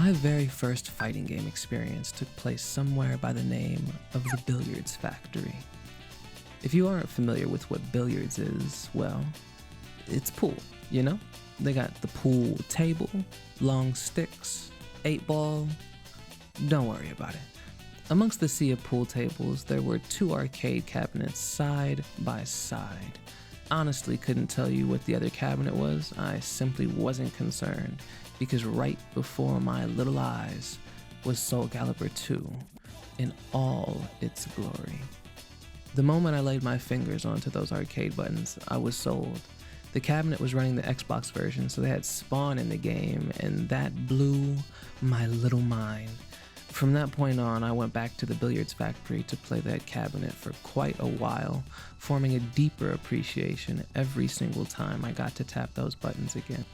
My very first fighting game experience took place somewhere by the name of the Billiards Factory. If you aren't familiar with what billiards is, well, it's pool, you know? They got the pool table, long sticks, 8-ball. Don't worry about it. Amongst the sea of pool tables, there were 2 arcade cabinets side by side. Honestly, couldn't tell you what the other cabinet was. I simply wasn't concerned, because right before my little eyes was Soul Calibur 2 in all its glory. The moment I laid my fingers onto those arcade buttons, I was sold. The cabinet was running the Xbox version, so they had Spawn in the game, and that blew my little mind. From that point on, I went back to the Billiards Factory to play that cabinet for quite a while, forming a deeper appreciation every single time I got to tap those buttons again.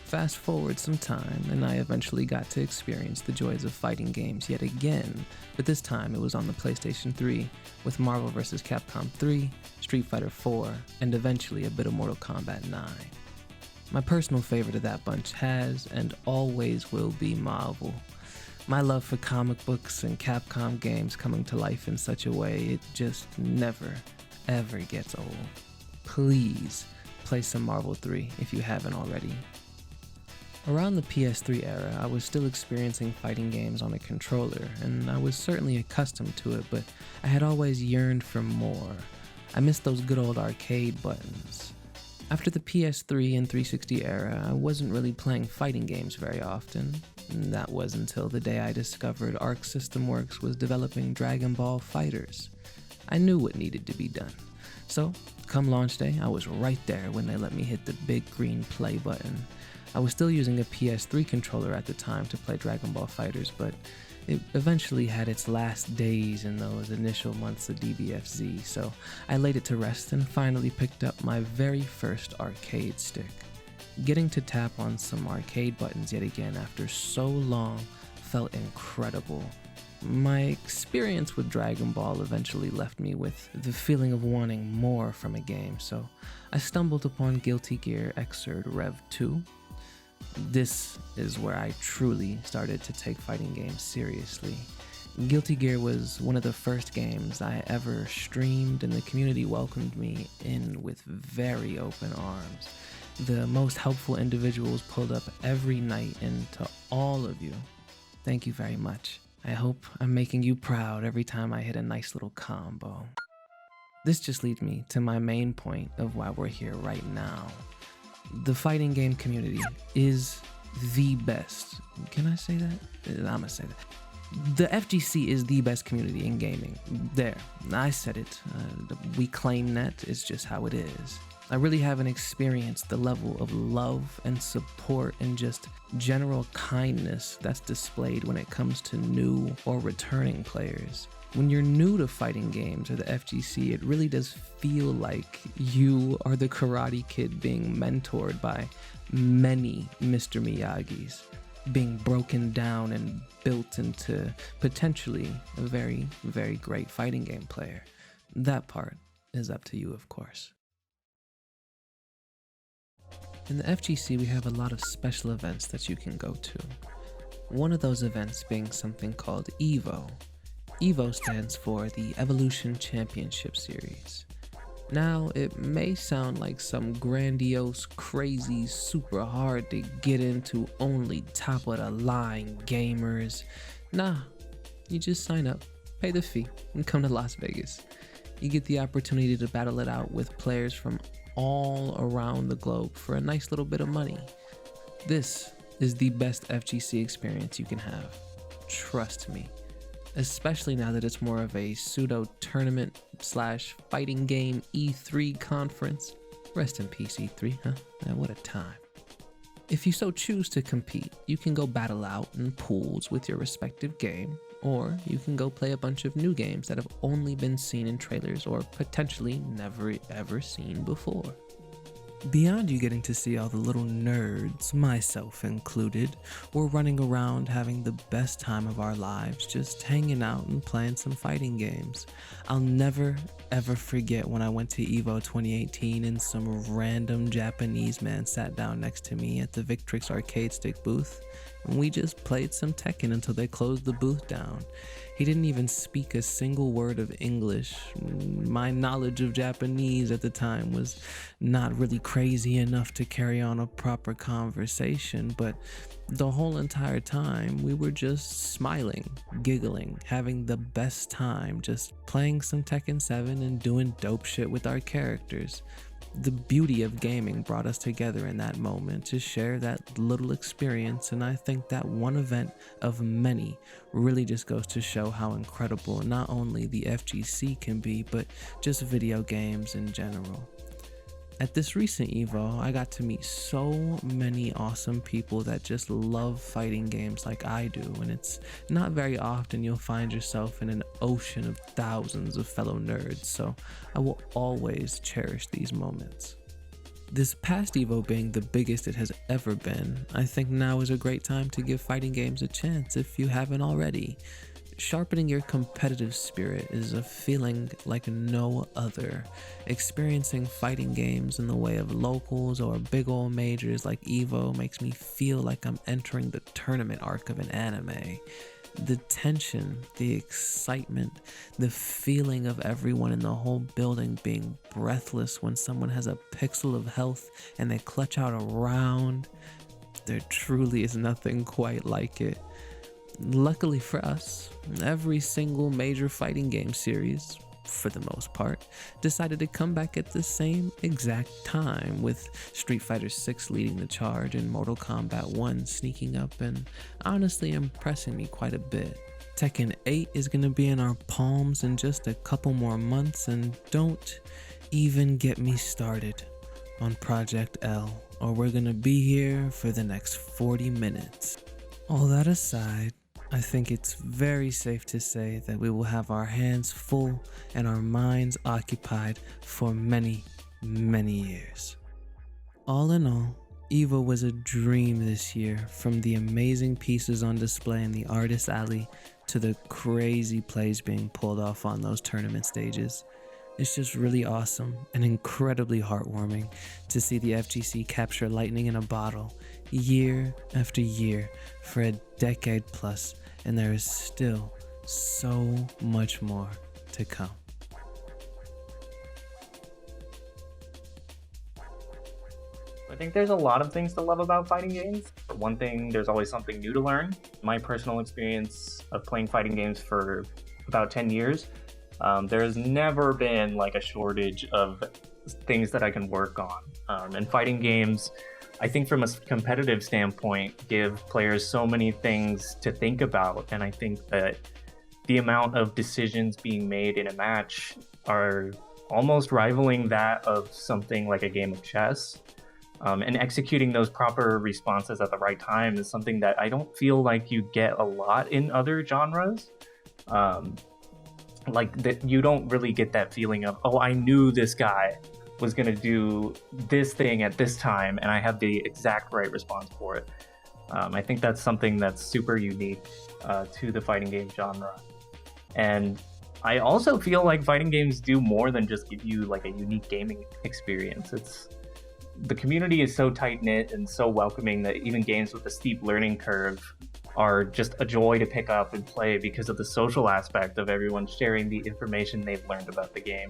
Fast forward some time, and I eventually got to experience the joys of fighting games yet again, but this time it was on the PlayStation 3, with Marvel vs. Capcom 3, Street Fighter 4, and eventually a bit of Mortal Kombat 9. My personal favorite of that bunch has and always will be Marvel. My love for comic books and Capcom games coming to life in such a way it just never, ever gets old. Please play some Marvel 3 if you haven't already. Around the PS3 era, I was still experiencing fighting games on a controller, and I was certainly accustomed to it, but I had always yearned for more. I missed those good old arcade buttons. After the PS3 and 360 era, I wasn't really playing fighting games very often. And that was until the day I discovered Arc System Works was developing Dragon Ball FighterZ. I knew what needed to be done. So, come launch day, I was right there when they let me hit the big green play button. I was still using a PS3 controller at the time to play Dragon Ball FighterZ, but it eventually had its last days in those initial months of DBFZ, so I laid it to rest and finally picked up my very first arcade stick. Getting to tap on some arcade buttons yet again after so long felt incredible. My experience with Dragon Ball eventually left me with the feeling of wanting more from a game, so I stumbled upon Guilty Gear Xrd Rev 2. This is where I truly started to take fighting games seriously. Guilty Gear was one of the first games I ever streamed, and the community welcomed me in with very open arms. The most helpful individuals pulled up every night, and to all of you, thank you very much. I hope I'm making you proud every time I hit a nice little combo. This just leads me to my main point of why we're here right now. The fighting game community is the best. Can I say that? I'm gonna say that. The FGC is the best community in gaming. There, I said it. We claim that. It's just how it is. I really haven't experienced the level of love and support and just general kindness that's displayed when it comes to new or returning players. When you're new to fighting games or the FGC, it really does feel like you are the Karate Kid being mentored by many Mr. Miyagis, being broken down and built into potentially a very, very great fighting game player. That part is up to you, of course. In the FGC, we have a lot of special events that you can go to. One of those events being something called EVO. EVO stands for the Evolution Championship Series. Now, it may sound like some grandiose, crazy, super hard to get into, only top of the line gamers. Nah, you just sign up, pay the fee, and come to Las Vegas. You get the opportunity to battle it out with players from all around the globe for a nice little bit of money. This is the best FGC experience you can have. Trust me. Especially now that it's more of a pseudo tournament / fighting game E3 conference. Rest in peace, E3, huh? What a time. If you so choose to compete, you can go battle out in pools with your respective game, or you can go play a bunch of new games that have only been seen in trailers or potentially never ever seen before. Beyond you getting to see all the little nerds, myself included, we're running around having the best time of our lives, just hanging out and playing some fighting games. I'll never ever forget when I went to EVO 2018 and some random Japanese man sat down next to me at the Victrix arcade stick booth. We just played some Tekken until they closed the booth down. He didn't even speak a single word of English. My knowledge of Japanese at the time was not really crazy enough to carry on a proper conversation, but the whole entire time we were just smiling, giggling, having the best time, just playing some Tekken 7 and doing dope shit with our characters. The beauty of gaming brought us together in that moment to share that little experience, and I think that one event of many really just goes to show how incredible not only the FGC can be, but just video games in general. At this recent EVO, I got to meet so many awesome people that just love fighting games like I do, and it's not very often you'll find yourself in an ocean of thousands of fellow nerds, so I will always cherish these moments. This past EVO being the biggest it has ever been, I think now is a great time to give fighting games a chance if you haven't already. Sharpening your competitive spirit is a feeling like no other. Experiencing fighting games in the way of locals or big ol' majors like EVO makes me feel like I'm entering the tournament arc of an anime. The tension, the excitement, the feeling of everyone in the whole building being breathless when someone has a pixel of health and they clutch out a round. There truly is nothing quite like it. Luckily for us, every single major fighting game series, for the most part, decided to come back at the same exact time, with Street Fighter 6 leading the charge and Mortal Kombat 1 sneaking up and honestly impressing me quite a bit. Tekken 8 is going to be in our palms in just a couple more months, and don't even get me started on Project L, or we're going to be here for the next 40 minutes. All that aside, I think it's very safe to say that we will have our hands full and our minds occupied for many, many years. All in all, EVO was a dream this year, from the amazing pieces on display in the Artist Alley to the crazy plays being pulled off on those tournament stages. It's just really awesome and incredibly heartwarming to see the FGC capture lightning in a bottle year after year for a decade plus, and there is still so much more to come. I think there's a lot of things to love about fighting games. But one thing, there's always something new to learn. My personal experience of playing fighting games for about 10 years, there's never been like a shortage of things that I can work on. And fighting games, I think from a competitive standpoint, give players so many things to think about. And I think that the amount of decisions being made in a match are almost rivaling that of something like a game of chess. And executing those proper responses at the right time is something that I don't feel like you get a lot in other genres. Like that, you don't really get that feeling of, oh, I knew this guy was going to do this thing at this time and I have the exact right response for it. I think that's something that's super unique to the fighting game genre. And I also feel like fighting games do more than just give you like a unique gaming experience. The community is so tight-knit and so welcoming that even games with a steep learning curve are just a joy to pick up and play because of the social aspect of everyone sharing the information they've learned about the game.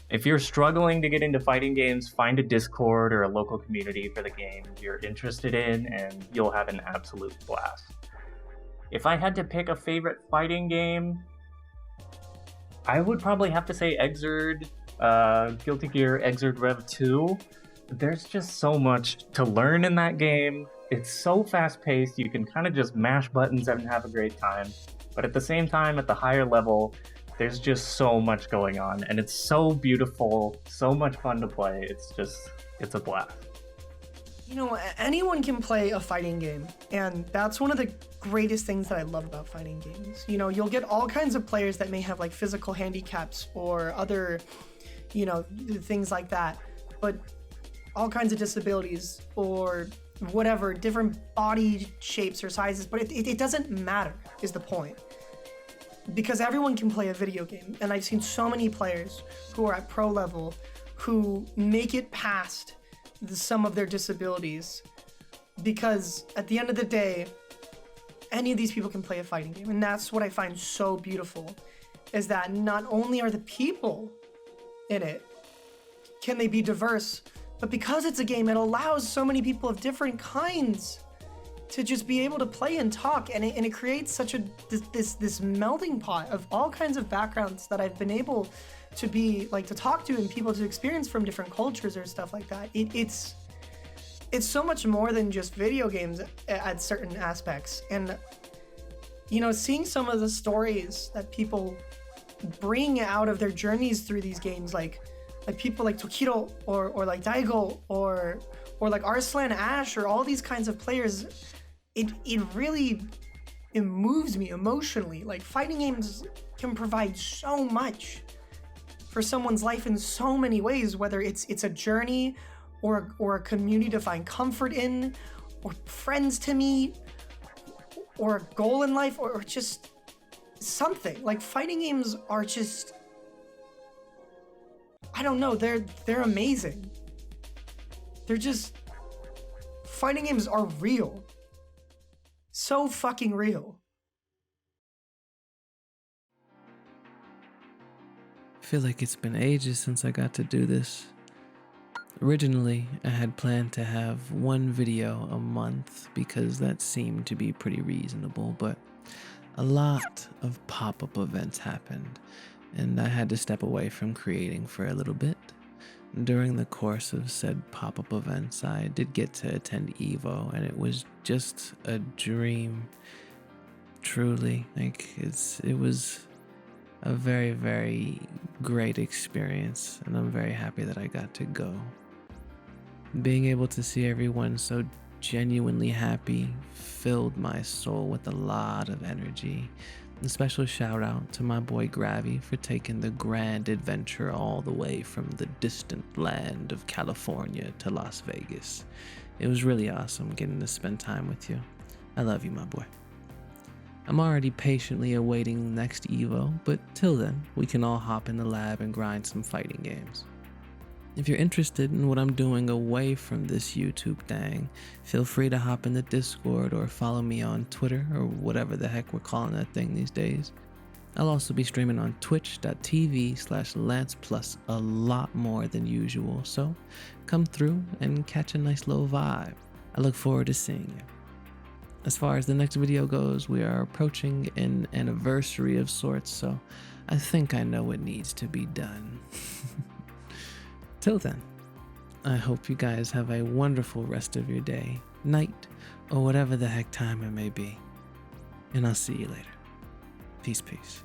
If you're struggling to get into fighting games, find a Discord or a local community for the game you're interested in, and you'll have an absolute blast. If I had to pick a favorite fighting game, I would probably have to say Xrd, Guilty Gear Xrd Rev 2. There's just so much to learn in that game. It's so fast-paced, you can kind of just mash buttons and have a great time. But at the same time, at the higher level, there's just so much going on, and it's so beautiful, so much fun to play. It's a blast. You know, anyone can play a fighting game, and that's one of the greatest things that I love about fighting games. You know, you'll get all kinds of players that may have like physical handicaps or other, you know, things like that, but all kinds of disabilities or whatever, different body shapes or sizes, but it doesn't matter, is the point. Because everyone can play a video game, and I've seen so many players who are at pro level who make it past some of their disabilities because at the end of the day, any of these people can play a fighting game. And that's what I find so beautiful, is that not only are the people in it, can they be diverse, but because it's a game, it allows so many people of different kinds to just be able to play and talk, and it creates such a this melting pot of all kinds of backgrounds that I've been able to be like to talk to and people to experience from different cultures or stuff like that. It's so much more than just video games at certain aspects. And you know, seeing some of the stories that people bring out of their journeys through these games, like people like Tokiro or like Daigo or like Arslan Ash or all these kinds of players, it really moves me emotionally. Like, fighting games can provide so much for someone's life in so many ways, whether it's a journey or a community to find comfort in, or friends to meet, or a goal in life, or just something. Like, fighting games are just, I don't know, they're amazing. They're just, fighting games are real. So fucking real. I feel like it's been ages since I got to do this. Originally, I had planned to have one video a month because that seemed to be pretty reasonable, but a lot of pop-up events happened, and I had to step away from creating for a little bit. During the course of said pop-up events, I did get to attend EVO, and it was just a dream. Truly, like, it was a very, very great experience, and I'm very happy that I got to go. Being able to see everyone so genuinely happy filled my soul with a lot of energy. A special shout out to my boy Gravy for taking the grand adventure all the way from the distant land of California to Las Vegas. It was really awesome getting to spend time with you. I love you, my boy. I'm already patiently awaiting the next EVO, but till then, we can all hop in the lab and grind some fighting games. If you're interested in what I'm doing away from this YouTube thing, feel free to hop in the Discord or follow me on Twitter or whatever the heck we're calling that thing these days. I'll also be streaming on twitch.tv/Lance Plus a lot more than usual, so come through and catch a nice little vibe. I look forward to seeing you. As far as the next video goes, we are approaching an anniversary of sorts, so I think I know what needs to be done. Till then, I hope you guys have a wonderful rest of your day, night, or whatever the heck time it may be. And I'll see you later. Peace, peace.